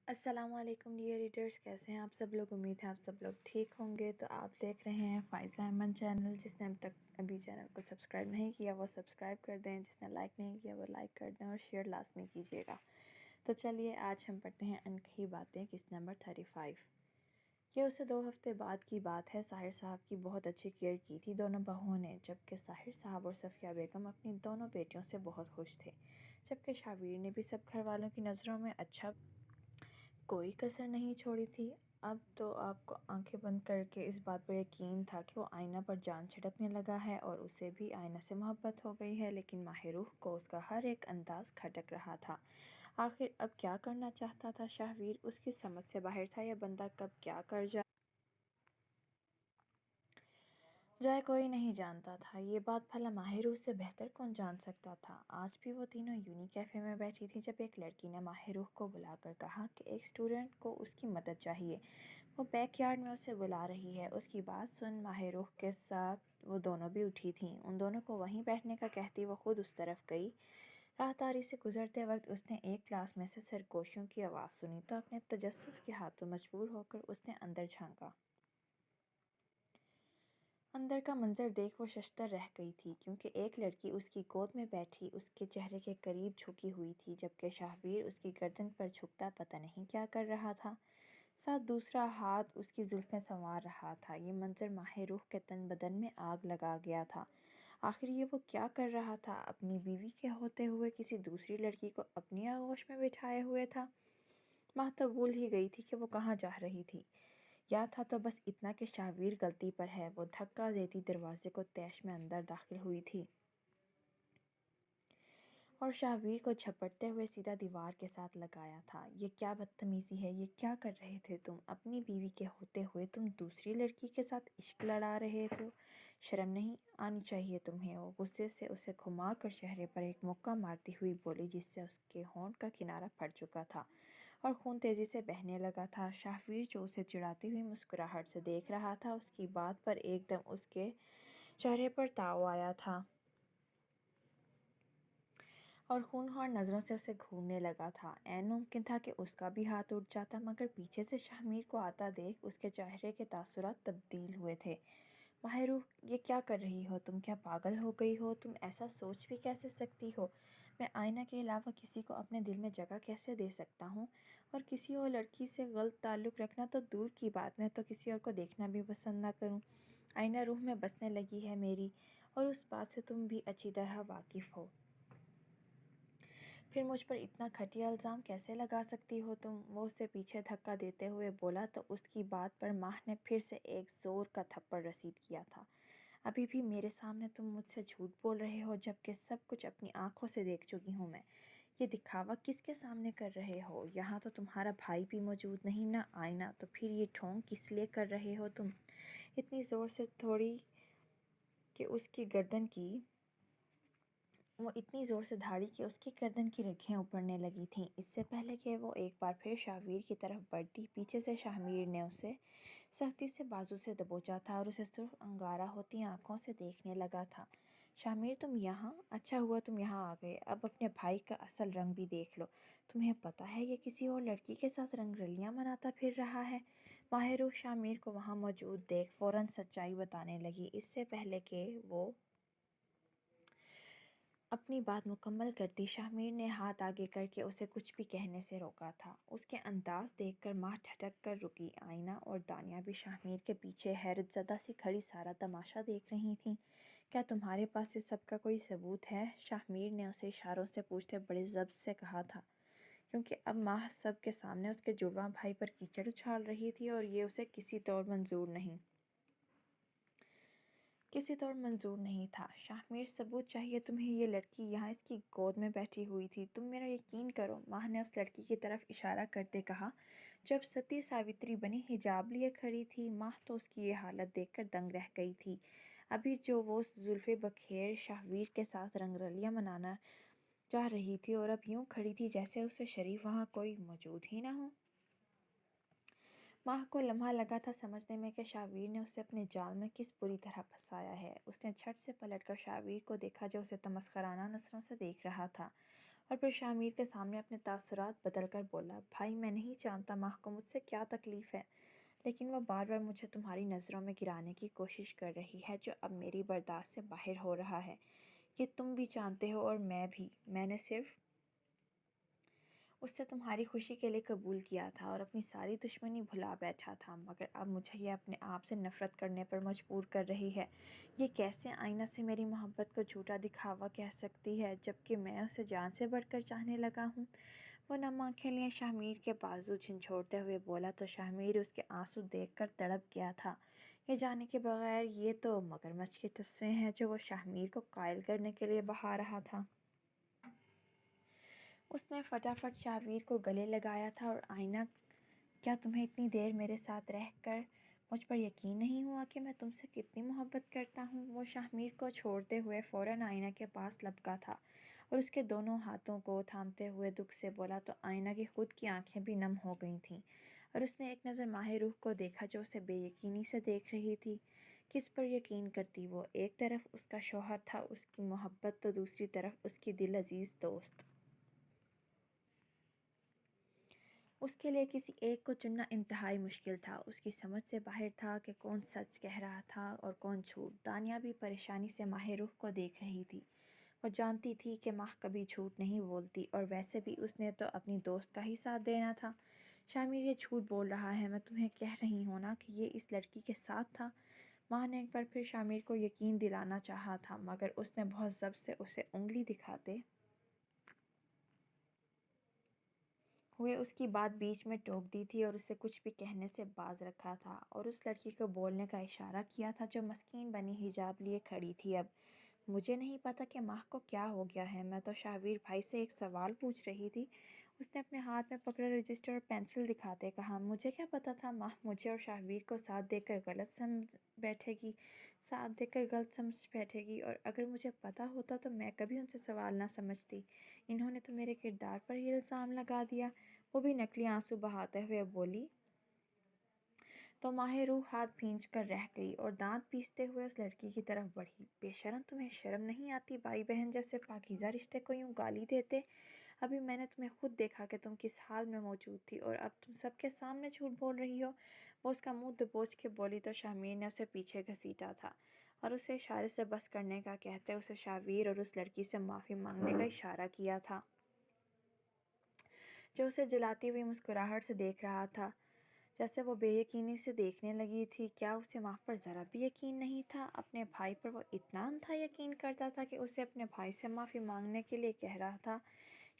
السلام علیکم dear readers, کیسے ہیں آپ سب لوگ؟ امید ہے آپ سب لوگ ٹھیک ہوں گے۔ تو آپ دیکھ رہے ہیں فائزہ ایمن چینل۔ جس نے ابھی چینل کو سبسکرائب نہیں کیا وہ سبسکرائب کر دیں، جس نے لائک نہیں کیا وہ لائک کر دیں اور شیئر لازمی کیجیے گا۔ تو چلیے آج ہم پڑھتے ہیں انکہی باتیں قسط نمبر 35۔ یہ اسے 2 ہفتے بعد کی بات ہے۔ ساحر صاحب کی بہت اچھی کیئر کی تھی دونوں بہوؤں نے، جبکہ ساحر صاحب اور صفیہ بیگم اپنی دونوں بیٹیوں سے بہت خوش تھے، جبکہ شاویر نے بھی سب گھر والوں کی نظروں میں اچھا کوئی کسر نہیں چھوڑی تھی۔ اب تو آپ کو آنکھیں بند کر کے اس بات پر یقین تھا کہ وہ آئینہ پر جان چھڑکنے لگا ہے اور اسے بھی آئینہ سے محبت ہو گئی ہے، لیکن ماہ روح کو اس کا ہر ایک انداز کھٹک رہا تھا۔ آخر اب کیا کرنا چاہتا تھا شاہویر؟ اس کی سمجھ سے باہر تھا۔ یہ بندہ کب کیا کر جائے کوئی نہیں جانتا تھا۔ یہ بات بھلا ماہ روح سے بہتر کون جان سکتا تھا؟ آج بھی وہ تینوں یونی کیفے میں بیٹھی تھی جب ایک لڑکی نے ماہ روح کو بلا کر کہا کہ ایک اسٹوڈنٹ کو اس کی مدد چاہیے، وہ بیک یارڈ میں اسے بلا رہی ہے۔ اس کی بات سن ماہ روح کے ساتھ وہ دونوں بھی اٹھی تھیں۔ ان دونوں کو وہیں بیٹھنے کا کہتی وہ خود اس طرف گئی۔ راہداری سے گزرتے وقت اس نے ایک کلاس میں سے سرگوشیوں کی آواز سنی تو اپنے تجسس کے ہاتھوں مجبور ہو کر اس نے اندر جھانکا۔ اندر کا منظر دیکھ وہ ششدر رہ گئی تھی، کیونکہ ایک لڑکی اس کی گود میں بیٹھی اس کے چہرے کے قریب جھکی ہوئی تھی، جبکہ شاہویر اس کی گردن پر جھکتا پتہ نہیں کیا کر رہا تھا، ساتھ دوسرا ہاتھ اس کی زلفیں سنوار رہا تھا۔ یہ منظر ماہ روح کے تن بدن میں آگ لگا گیا تھا۔ آخر یہ وہ کیا کر رہا تھا؟ اپنی بیوی کے ہوتے ہوئے کسی دوسری لڑکی کو اپنی آغوش میں بٹھائے ہوئے تھا۔ ماہ تو بھول ہی گئی تھی کہ وہ کہاں جا رہی تھی۔ یا تھا تو بس اتنا کہ شاہویر غلطی پر ہے۔ وہ دھکا دیتی دروازے کو طیش میں اندر داخل ہوئی تھی اور شاہویر کو جھپٹتے ہوئے سیدھا دیوار کے ساتھ لگایا تھا۔ یہ کیا بدتمیزی ہے؟ یہ کیا کر رہے تھے تم؟ اپنی بیوی کے ہوتے ہوئے تم دوسری لڑکی کے ساتھ عشق لڑا رہے تھے؟ شرم نہیں آنی چاہیے تمہیں۔ وہ غصے سے اسے گھما کر چہرے پر ایک مکہ مارتی ہوئی بولی، جس سے اس کے ہونٹ کا کنارہ پھٹ چکا تھا اور خون تیزی سے بہنے لگا تھا۔ شاہویر جو اسے چڑھاتی ہوئی مسکراہٹ سے دیکھ رہا تھا، اس کی بات پر ایک دم اس کے چہرے پر تاؤ آیا تھا اور خونخوار نظروں سے اسے گھورنے لگا تھا۔ عین ممکن تھا کہ اس کا بھی ہاتھ اٹھ جاتا، مگر پیچھے سے شاہمیر کو آتا دیکھ اس کے چہرے کے تاثرات تبدیل ہوئے تھے۔ ماہ روح، یہ کیا کر رہی ہو تم؟ کیا پاگل ہو گئی ہو تم؟ ایسا سوچ بھی کیسے سکتی ہو؟ میں آئینہ کے علاوہ کسی کو اپنے دل میں جگہ کیسے دے سکتا ہوں؟ اور کسی اور لڑکی سے غلط تعلق رکھنا تو دور کی بات، میں تو کسی اور کو دیکھنا بھی پسند نہ کروں۔ آئینہ روح میں بسنے لگی ہے میری، اور اس بات سے تم بھی اچھی طرح واقف ہو۔ پھر مجھ پر اتنا گھٹیا الزام کیسے لگا سکتی ہو تم؟ وہ اسے پیچھے دھکا دیتے ہوئے بولا تو اس کی بات پر ماہ نے پھر سے ایک زور کا تھپڑ رسید کیا تھا۔ ابھی بھی میرے سامنے تم مجھ سے جھوٹ بول رہے ہو، جبکہ سب کچھ اپنی آنکھوں سے دیکھ چکی ہوں میں۔ یہ دکھاوا کس کے سامنے کر رہے ہو؟ یہاں تو تمہارا بھائی بھی موجود نہیں، نہ آئینہ، تو پھر یہ ڈھونگ کس لیے کر رہے ہو تم؟ اتنی زور سے تھوڑی کہ اس کی گردن کی وہ اتنی زور سے دھاڑی کہ اس کی گردن کی رگیں اپڑنے لگی تھیں۔ اس سے پہلے کہ وہ ایک بار پھر شاہویر کی طرف بڑھتی، پیچھے سے شاہمیر نے اسے سختی سے بازو سے دبوچا تھا اور اسے سرخ انگارہ ہوتی آنکھوں سے دیکھنے لگا تھا۔ شاہمیر، تم یہاں؟ اچھا ہوا تم یہاں آ گئے۔ اب اپنے بھائی کا اصل رنگ بھی دیکھ لو۔ تمہیں پتہ ہے یہ کسی اور لڑکی کے ساتھ رنگ رلیاں مناتا پھر رہا ہے؟ ماہ روح شاہمیر کو وہاں موجود دیکھ فوراً سچائی بتانے لگی۔ اس سے پہلے کہ وہ اپنی بات مکمل کرتی، شاہمیر نے ہاتھ آگے کر کے اسے کچھ بھی کہنے سے روکا تھا۔ اس کے انداز دیکھ کر ماہ ٹھٹک کر رکی۔ آئینہ اور دانیہ بھی شاہمیر کے پیچھے حیرت زدہ سی کھڑی سارا تماشا دیکھ رہی تھیں۔ کیا تمہارے پاس اس سب کا کوئی ثبوت ہے؟ شاہمیر نے اسے اشاروں سے پوچھتے بڑے ضبط سے کہا تھا، کیونکہ اب ماہ سب کے سامنے اس کے جڑواں بھائی پر کیچڑ اچھال رہی تھی اور یہ اسے کسی طور منظور نہیں تھا۔ شاہمیر، ثبوت چاہیے تمہیں؟ یہ لڑکی یہاں اس کی گود میں بیٹھی ہوئی تھی، تم میرا یقین کرو۔ ماہ نے اس لڑکی کی طرف اشارہ کرتے کہا جب ستی ساوتری بنی حجاب لیے کھڑی تھی۔ ماہ تو اس کی یہ حالت دیکھ کر دنگ رہ گئی تھی۔ ابھی جو وہ زلفیں بکھیر شاہویر کے ساتھ رنگ رلیاں منانا چاہ رہی تھی، اور اب یوں کھڑی تھی جیسے اس سے شریف وہاں کوئی موجود ہی نہ ہو۔ ماہ کو لمحہ لگا تھا سمجھنے میں کہ شاہویر نے اسے اپنے جال میں کس بری طرح پھنسایا ہے۔ اس نے جھٹ سے پلٹ کر شاہویر کو دیکھا جو اسے تمسخرانہ نظروں سے دیکھ رہا تھا اور پھر شامیر کے سامنے اپنے تاثرات بدل کر بولا، بھائی میں نہیں جانتا ماہ کو مجھ سے کیا تکلیف ہے، لیکن وہ بار بار مجھے تمہاری نظروں میں گرانے کی کوشش کر رہی ہے جو اب میری برداشت سے باہر ہو رہا ہے۔ یہ تم بھی جانتے ہو اور میں بھی۔ میں نے صرف اس سے تمہاری خوشی کے لیے قبول کیا تھا اور اپنی ساری دشمنی بھلا بیٹھا تھا، مگر اب مجھے یہ اپنے آپ سے نفرت کرنے پر مجبور کر رہی ہے۔ یہ کیسے آئینہ سے میری محبت کو جھوٹا دکھاوا کہہ سکتی ہے جبکہ میں اسے جان سے بڑھ کر چاہنے لگا ہوں؟ وہ نم آنکھیں لیے شاہمیر کے بازو جھنجھوڑتے ہوئے بولا تو شاہمیر اس کے آنسو دیکھ کر تڑپ گیا تھا، یہ جانے کے بغیر یہ تو مگرمچھ کے تصویر ہیں جو وہ شاہمیر کو قائل کرنے کے لیے بہا رہا تھا۔ اس نے فٹافٹ شاہمیر کو گلے لگایا تھا، اور آئینہ، کیا تمہیں اتنی دیر میرے ساتھ رہ کر مجھ پر یقین نہیں ہوا کہ میں تم سے کتنی محبت کرتا ہوں؟ وہ شاہمیر کو چھوڑتے ہوئے فوراً آئینہ کے پاس لپکا تھا اور اس کے دونوں ہاتھوں کو تھامتے ہوئے دکھ سے بولا تو آئینہ کی خود کی آنکھیں بھی نم ہو گئی تھیں، اور اس نے ایک نظر ماہ روح کو دیکھا جو اسے بے یقینی سے دیکھ رہی تھی۔ کس پر یقین کرتی وہ؟ ایک طرف اس کا شوہر تھا، اس کی محبت، تو دوسری طرف اس کی دل عزیز دوست۔ اس کے لیے کسی ایک کو چننا انتہائی مشکل تھا۔ اس کی سمجھ سے باہر تھا کہ کون سچ کہہ رہا تھا اور کون جھوٹ۔ دانیہ بھی پریشانی سے ماہ روح کو دیکھ رہی تھی۔ وہ جانتی تھی کہ ماہ کبھی جھوٹ نہیں بولتی، اور ویسے بھی اس نے تو اپنی دوست کا ہی ساتھ دینا تھا۔ شامیر یہ جھوٹ بول رہا ہے، میں تمہیں کہہ رہی ہوں نا کہ یہ اس لڑکی کے ساتھ تھا۔ ماہ نے ایک بار پھر شامیر کو یقین دلانا چاہا تھا، مگر اس نے بہت ضبط سے اسے انگلی دکھاتے ہوئے اس کی بات بیچ میں ٹوک دی تھی اور اسے کچھ بھی کہنے سے باز رکھا تھا، اور اس لڑکی کو بولنے کا اشارہ کیا تھا جو مسکین بنی حجاب لیے کھڑی تھی۔ اب مجھے نہیں پتا کہ ماہ کو کیا ہو گیا ہے، میں تو شاہویر بھائی سے ایک سوال پوچھ رہی تھی۔ اس نے اپنے ہاتھ میں پکڑا رجسٹر اور پینسل دکھاتے کہا، مجھے کیا پتا تھا ماہ مجھے اور شاہویر کو ساتھ دے کر غلط سمجھ بیٹھے گی، اور اگر مجھے پتا ہوتا تو میں کبھی ان سے سوال نہ سمجھتی۔ انہوں نے تو میرے کردار پر ہی الزام لگا دیا۔ وہ بھی نکلی آنسو بہاتے ہوئے بولی تو ماہ روح ہاتھ بھینچ کر رہ گئی اور دانت پیستے ہوئے اس لڑکی کی طرف بڑھی۔ بے شرم، تمہیں شرم نہیں آتی بھائی بہن جیسے پاکیزہ رشتے کو یوں گالی دیتے؟ ابھی میں نے تمہیں خود دیکھا کہ تم کس حال میں موجود تھی، اور اب تم سب کے سامنے جھوٹ بول رہی ہو۔ وہ اس کا منہ دبوچ کے بولی تو شاہمیر نے اسے پیچھے گھسیٹا تھا اور اسے اشارے سے بس کرنے کا کہتے اسے شاہویر اور اس لڑکی سے معافی مانگنے کا اشارہ کیا تھا جو اسے جلاتی ہوئی مسکراہٹ سے دیکھ رہا تھا، جیسے وہ بے یقینی سے دیکھنے لگی تھی۔ کیا اسے ماہ پر ذرا بھی یقین نہیں تھا؟ اپنے بھائی پر وہ اتنا اندھا یقین کرتا تھا کہ اسے اپنے بھائی سے معافی مانگنے کے لیے کہہ رہا تھا۔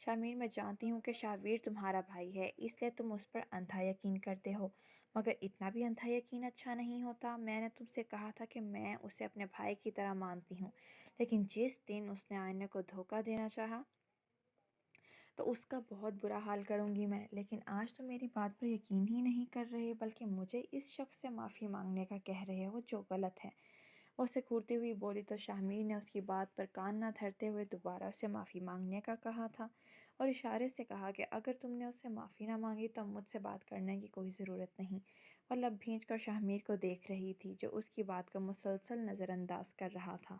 شاہمیر، میں جانتی ہوں کہ شاہویر تمہارا بھائی ہے، اس لیے تم اس پر اندھا یقین کرتے ہو، مگر اتنا بھی اندھا یقین اچھا نہیں ہوتا۔ میں نے تم سے کہا تھا کہ میں اسے اپنے بھائی کی طرح مانتی ہوں، لیکن جس دن اس نے آئینہ کو دھوکہ دینا چاہا تو اس کا بہت برا حال کروں گی میں۔ لیکن آج تو میری بات پر یقین ہی نہیں کر رہے، بلکہ مجھے اس شخص سے معافی مانگنے کا کہہ رہے ہو جو غلط ہے۔ وہ اسے گھورتی ہوئی بولی تو شاہمیر نے اس کی بات پر کان نہ دھرتے ہوئے دوبارہ اسے معافی مانگنے کا کہا تھا، اور اشارے سے کہا کہ اگر تم نے اس سے معافی نہ مانگی تو مجھ سے بات کرنے کی کوئی ضرورت نہیں۔ وہ لب بھینچ کر شاہمیر کو دیکھ رہی تھی جو اس کی بات کو مسلسل نظر انداز کر رہا تھا۔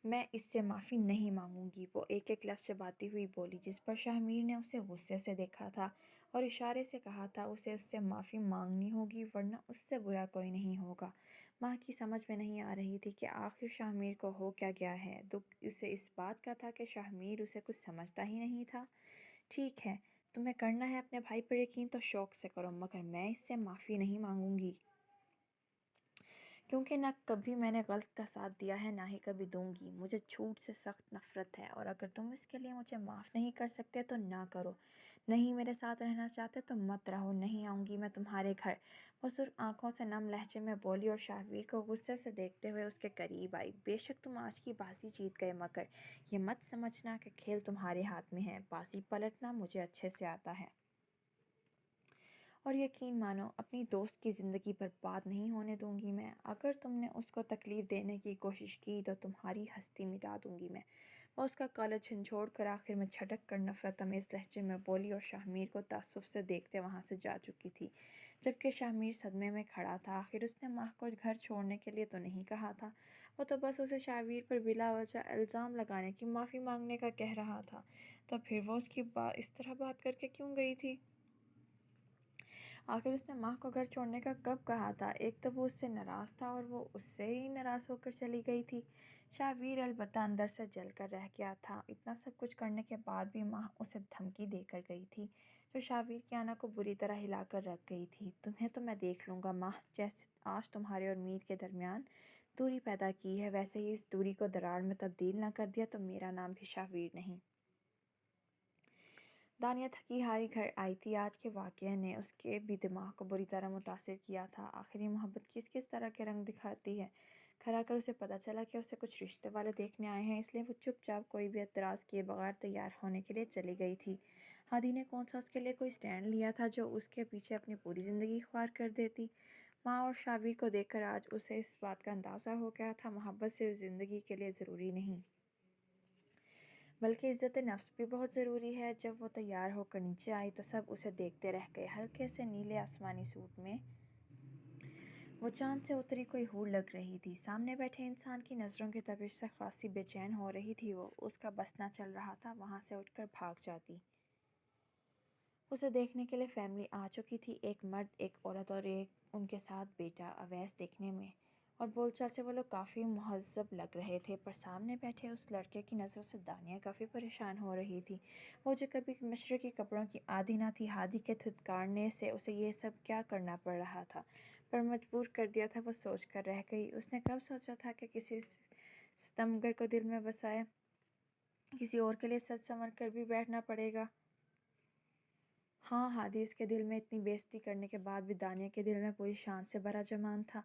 میں اس سے معافی نہیں مانگوں گی، وہ ایک ایک لفظ چباتی ہوئی بولی، جس پر شاہمیر نے اسے غصے سے دیکھا تھا اور اشارے سے کہا تھا اسے اس سے معافی مانگنی ہوگی ورنہ اس سے برا کوئی نہیں ہوگا۔ ماہ کی سمجھ میں نہیں آ رہی تھی کہ آخر شاہمیر کو ہو کیا گیا ہے۔ دکھ اسے اس بات کا تھا کہ شاہمیر اسے کچھ سمجھتا ہی نہیں تھا۔ ٹھیک ہے، تمہیں کرنا ہے اپنے بھائی پر یقین تو شوق سے کرو، مگر میں اس سے معافی نہیں مانگوں گی، کیونکہ نہ کبھی میں نے غلط کا ساتھ دیا ہے، نہ ہی کبھی دوں گی۔ مجھے جھوٹ سے سخت نفرت ہے، اور اگر تم اس کے لیے مجھے معاف نہیں کر سکتے تو نہ کرو، نہیں میرے ساتھ رہنا چاہتے تو مت رہو، نہیں آؤں گی میں تمہارے گھر۔ وہ سرخ آنکھوں سے نم لہجے میں بولی اور شاہویر کو غصے سے دیکھتے ہوئے اس کے قریب آئی۔ بے شک تم آج کی بازی جیت گئے، مگر یہ مت سمجھنا کہ کھیل تمہارے ہاتھ میں ہے، بازی پلٹنا مجھے اچھے سے آتا ہے، اور یقین مانو اپنی دوست کی زندگی برباد نہیں ہونے دوں گی میں۔ اگر تم نے اس کو تکلیف دینے کی کوشش کی تو تمہاری ہستی مٹا دوں گی میں۔ وہ اس کا کالر جھنجھوڑ کر آخر میں جھٹک کر نفرت آمیز لہجے میں بولی اور شاہ کو تعصب سے دیکھتے وہاں سے جا چکی تھی، جبکہ شاہ صدمے میں کھڑا تھا۔ آخر اس نے ماہ کو گھر چھوڑنے کے لیے تو نہیں کہا تھا، وہ تو بس اسے شاہ پر بلا وجہ الزام لگانے کی معافی مانگنے کا کہہ رہا تھا، تو پھر وہ اس کی اس طرح بات کر کے کیوں گئی تھی؟ آخر اس نے ماہ کو گھر چھوڑنے کا کب کہا تھا؟ ایک تو وہ اس سے ناراض تھا اور وہ اس سے ہی ناراض ہو کر چلی گئی تھی۔ شاہ البتہ اندر سے جل کر رہ گیا تھا۔ اتنا سب کچھ کرنے کے بعد بھی ماہ اسے دھمکی دے کر گئی تھی، جو شاہ کی آنا کو بری طرح ہلا کر رکھ گئی تھی۔ تمہیں تو میں دیکھ لوں گا ماہ، جیسے آج تمہارے اور میر کے درمیان دوری پیدا کی ہے، ویسے ہی اس دوری کو درار میں تبدیل نہ کر دیا تو میرا نام بھی شاہ نہیں۔ دانیہ تھکی ہاری گھر آئی تھی۔ آج کے واقعے نے اس کے بھی دماغ کو بری طرح متاثر کیا تھا۔ آخر یہ محبت کس طرح کے رنگ دکھاتی ہے؟ گھر آ کر اسے پتہ چلا کہ اسے کچھ رشتے والے دیکھنے آئے ہیں، اس لیے وہ چپ چاپ کوئی بھی اعتراض کیے بغیر تیار ہونے کے لیے چلی گئی تھی۔ ہادی نے کون سا اس کے لیے کوئی سٹینڈ لیا تھا جو اس کے پیچھے اپنی پوری زندگی خوار کر دیتی؟ ماں اور شاہ کو دیکھ کر آج اسے اس بات کا اندازہ ہو گیا تھا، محبت صرف زندگی کے لیے ضروری نہیں، بلکہ عزت نفس بھی بہت ضروری ہے۔ جب وہ تیار ہو کر نیچے آئی تو سب اسے دیکھتے رہ گئے۔ ہلکے سے نیلے آسمانی سوٹ میں وہ چاند سے اتری کوئی حور لگ رہی تھی۔ سامنے بیٹھے انسان کی نظروں کی تپش سے خاصی بے چین ہو رہی تھی وہ۔ اس کا بس نہ چل رہا تھا وہاں سے اٹھ کر بھاگ جاتی۔ اسے دیکھنے کے لیے فیملی آ چکی تھی، ایک مرد، ایک عورت اور ان کے ساتھ بیٹا اویس۔ دیکھنے میں اور بول چال سے وہ لوگ کافی مہذب لگ رہے تھے، پر سامنے بیٹھے اس لڑکے کی نظروں سے دانیہ کافی پریشان ہو رہی تھی۔ وہ جو کبھی مشرقی کپڑوں کی عادی نہ تھی، ہادی کے دھتکارنے سے اسے یہ سب کیا کرنا پڑ رہا تھا، پر مجبور کر دیا تھا۔ وہ سوچ کر رہ گئی، اس نے کب سوچا تھا کہ کسی ستمگر کو دل میں بسائے کسی اور کے لیے سج سنور کر بھی بیٹھنا پڑے گا۔ ہاں، ہادی اس کے دل میں اتنی بے عزتی کرنے کے بعد بھی دانیہ کے دل میں پوری شان سے بھرا جمان تھا۔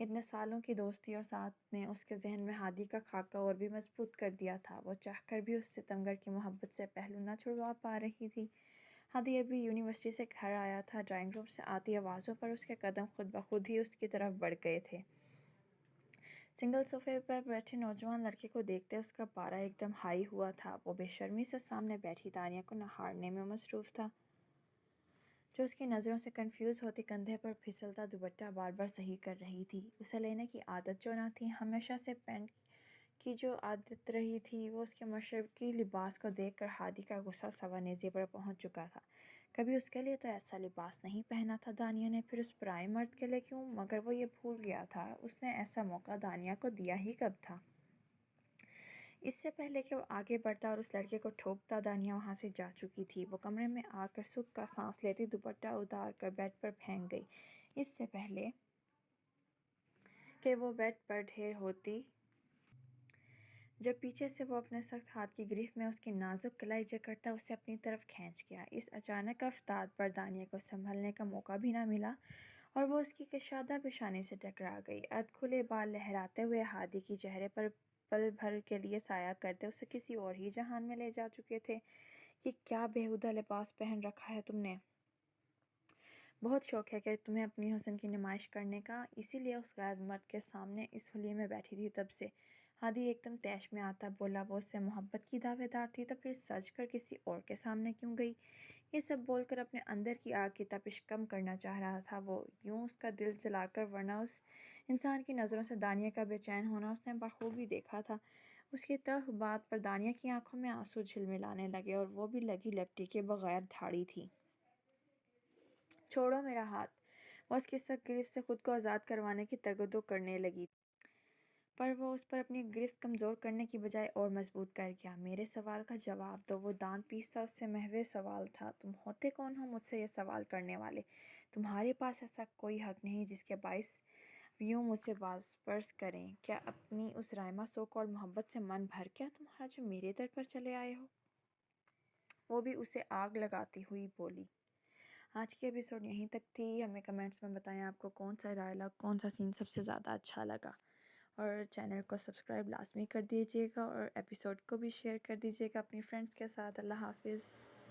اتنے سالوں کی دوستی اور ساتھ نے اس کے ذہن میں ہادی کا خاکہ اور بھی مضبوط کر دیا تھا۔ وہ چاہ کر بھی اس ستمگر کی محبت سے پہلو نہ چھڑوا پا رہی تھی۔ ہادی ابھی یونیورسٹی سے گھر آیا تھا۔ ڈرائنگ روم سے آتی آوازوں پر اس کے قدم خود بخود ہی اس کی طرف بڑھ گئے تھے۔ سنگل صوفے پر بیٹھے نوجوان لڑکے کو دیکھتے اس کا پارا ایک دم ہائی ہوا تھا۔ وہ بے شرمی سے سامنے بیٹھی دانیہ کو نہارنے میں مصروف تھا، جو اس کی نظروں سے کنفیوز ہوتی کندھے پر پھسلتا دوپٹہ بار بار صحیح کر رہی تھی۔ اسے لینے کی عادت جو نہ تھی، ہمیشہ سے پینٹ کی جو عادت رہی تھی، وہ اس کے مشرقی لباس کو دیکھ کر ہادی کا غصہ سوا نیزے پر پہنچ چکا تھا۔ کبھی اس کے لیے تو ایسا لباس نہیں پہنا تھا دانیہ نے، پھر اس پرائے مرد کے لیے کیوں؟ مگر وہ یہ بھول گیا تھا اس نے ایسا موقع دانیہ کو دیا ہی کب تھا۔ اس سے پہلے کہ وہ آگے بڑھتا اور اس لڑکے کو ٹھوکتا، دانیہ وہاں سے جا چکی تھی۔ وہ کمرے میں آ کر سکھ کا سانس لیتی دوپٹہ اتار کر بیڈ پر پھینک گئی۔ اس سے پہلے کہ وہ بیڈ پر ڈھیر ہوتی، جب پیچھے سے وہ اپنے سخت ہاتھ کی گرفت میں اس کی نازک کلائی جکڑتا، اسے اپنی طرف کھینچ گیا۔ اس اچانک افتاد پر دانیہ کو سنبھلنے کا موقع بھی نہ ملا اور وہ اس کی کشادہ پیشانی سے ٹکرا گئی۔ ادھ کھلے بال لہراتے ہوئے ہادی کی چہرے پر پل بھر کے لیے سایہ کرتے اسے کسی اور ہی جہان میں لے جا چکے تھے۔ یہ کیا بےہودہ لباس پہن رکھا ہے تم نے؟ بہت شوق ہے کہ تمہیں اپنی حسن کی نمائش کرنے کا، اسی لیے اس غیر مرد کے سامنے اس حلیے میں بیٹھی تھی تب سے؟ ہادی ایک دم طیش میں آتا بولا۔ وہ اس سے محبت کی دعوے دار تھی تو پھر سج کر کسی اور کے سامنے کیوں گئی؟ یہ سب بول کر اپنے اندر کی آگ کی تپش کم کرنا چاہ رہا تھا وہ، یوں اس کا دل جلا کر، ورنہ اس انسان کی نظروں سے دانیہ کا بے چین ہونا اس نے بخوبی دیکھا تھا۔ اس کی تلخ بات پر دانیہ کی آنکھوں میں آنسو جھلملانے لگے اور وہ بھی لگی لپٹی کے بغیر دھاڑی تھی۔ چھوڑو میرا ہاتھ، وہ اس کی سخت گرفت سے خود کو آزاد کروانے کی تگ و دو کرنے لگی، پر وہ اس پر اپنی گرفت کمزور کرنے کی بجائے اور مضبوط کر گیا۔ میرے سوال کا جواب دو، وہ دانت پیستا اس سے محو سوال تھا۔ تم ہوتے کون ہو مجھ سے یہ سوال کرنے والے؟ تمہارے پاس ایسا کوئی حق نہیں جس کے باعث یوں مجھ سے باز پرس کریں۔ کیا اپنی اس رائما سو کالڈ محبت سے من بھر گیا تمہارا جو میرے در پر چلے آئے ہو؟ وہ بھی اسے آگ لگاتی ہوئی بولی۔ آج کی ایپیسوڈ یہیں تک تھی۔ ہمیں کمنٹس میں بتائیں آپ کو کون سا ڈائلاگ، کون سا سین سب سے زیادہ اچھا لگا، اور چینل کو سبسکرائب لازمی کر دیجیے گا اور ایپیسوڈ کو بھی شیئر کر دیجیے گا اپنی فرینڈس کے ساتھ۔ اللہ حافظ۔